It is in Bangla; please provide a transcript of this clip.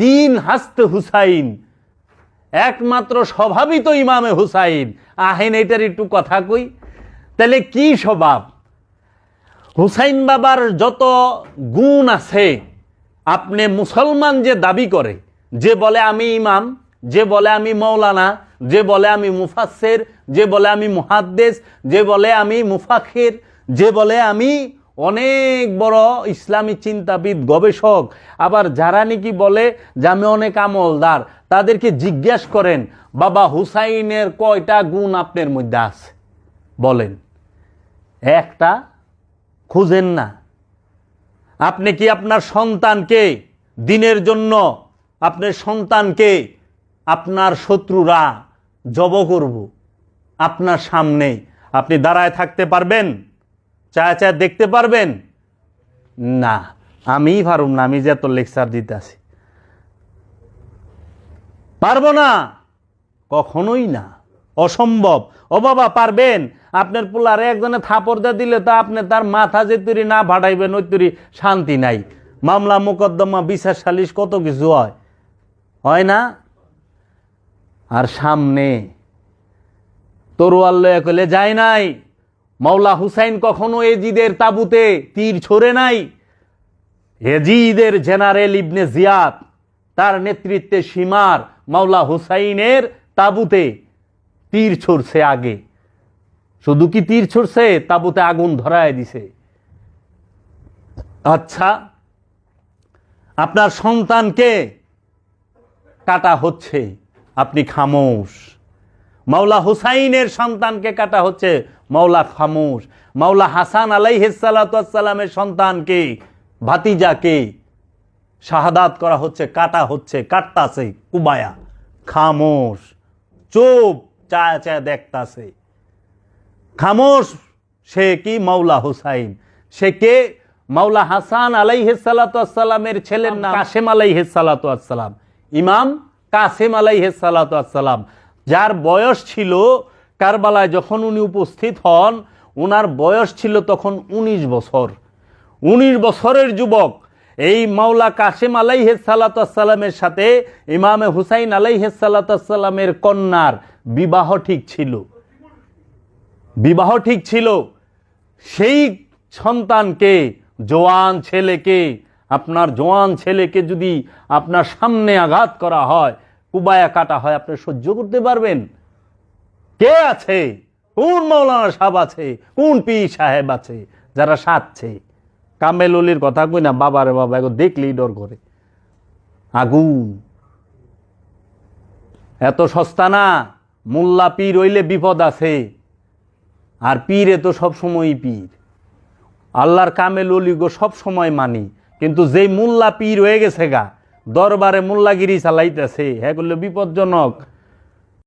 দিন হাসতে হুসাইন, একমাত্র স্বভাবই তো ইমামে হুসাইন। আহেন এটার একটু কথা কই। তাহলে কি স্বভাব? হুসাইন বাবার যত গুণ আছে, আপনি মুসলমান যে দাবি করে, যে বলে আমি ইমাম, যে বলে আমি মৌলানা, যে বলে আমি মুফাসসির, যে বলে আমি মুহাদ্দিস, যে বলে আমি মুফাক্কির, যে বলে আমি অনেক বড় ইসলামী চিন্তাবিদ, গবেষক, আবার যারা নাকি বলে যে আমি অনেক আমলদার, তাদেরকে জিজ্ঞাসা করেন বাবা হুসাইনের কয়টা গুণ আপনার মধ্যে আছে বলেন, একটা খুঁজেন না। আপনি কি আপনার সন্তানকে দিনের জন্য, আপনার সন্তানকে আপনার শত্রুরা জব করব আপনার সামনে, আপনি দাঁড়ায় থাকতে পারবেন? চায় চায় দেখতে পারবেন? না, আমিই পারুম না, আমি যে এত লেকচার দিতে আসি, পারবো না, কখনোই না, অসম্ভব। ও বাবা পারবেন? আপনার পোলারে একজনে থাপড় দিয়ে দিলে তো আপনি তার মাথা যে তুরি না ভাটাইবেন ওই তুরি শান্তি নাই। মামলা মোকদ্দমা বিচার সালিশ কত কিছু হয় না? আর সামনে তরোয়াল লয়ে কইলে যায় নাই। মাওলা হুসাইন কখনো এজিদের তাবুতে তীর ছোড়ে নাই। এজিদের জেনারেল ইবনে জিয়াদ তার নেতৃত্বে সীমার মাওলা হুসাইনের তাবুতে তীর ছড়ছে আগে। শুধু কি তীর ছড়ছে, তাবুতে আগুন ধরায় দিছে। আচ্ছা, আপনার সন্তানকে কাটা হচ্ছে, আপনি খামোশ। মাওলা হুসাইনের সন্তানকে কাটা হচ্ছে, মাওলা খামোশ। মাওলা হাসান আলাইহিস সালাতু ওয়াস সালামের সন্তানকে, ভাতিজাকে শাহাদাত করা হচ্ছে, কাটা হচ্ছে, কাটতাছে কুবায়া, খামোশ, চুপ, চায় চায় দেখতাছে, খামোশ। সে কি? মাওলা হুসাইন। সে কে? মাওলা হাসান আলাইহিস সালাতু ওয়াস সালামের ছেলের নাম কাসেম আলাইহিস সালাতু ওয়াস সালাম, ইমাম কাসেম আলাইহিস সালাতু ওয়াস সালাম, যার বয়স ছিল কারবালায় যখন উনি উপস্থিত হন, উনার বয়স ছিল তখন 19 বছর। 19 বছরের যুবক এই মাওলা কাসেম আলাইহিস সালাতু ওয়াস সালামের সাথে ইমামে হুসাইন আলাইহিস সালাতু ওয়াস সালামের কন্যার বিবাহ ঠিক ছিল, বিবাহ ঠিক ছিল। সেই সন্তানকে, জওয়ান ছেলেকে, আপনার জওয়ান ছেলেকে যদি আপনার সামনে আঘাত করা হয়, কুবায়া কাটা হয়, আপনি সহ্য করতে পারবেন? কে আছে? কোন মাওলানা সাহেব আছে? কোন পীর সাহেব আছে যারা সাথছে? কামেল অলির কথা কই না, বাবারে বাবা, এগো দেখলেই ডর করে। আগুন এত সস্তা না। মোল্লা পীর হইলে বিপদ আছে, আর পীরে তো সবসময়ই পীর। আল্লাহর কামেল অলি গো সব সময় মানি, কিন্তু যেই মোল্লা পীর হয়ে গেছে গা, দরবারে মোল্লাগিরি চালাইতেছে, হ্যাঁ করলে বিপজ্জনক।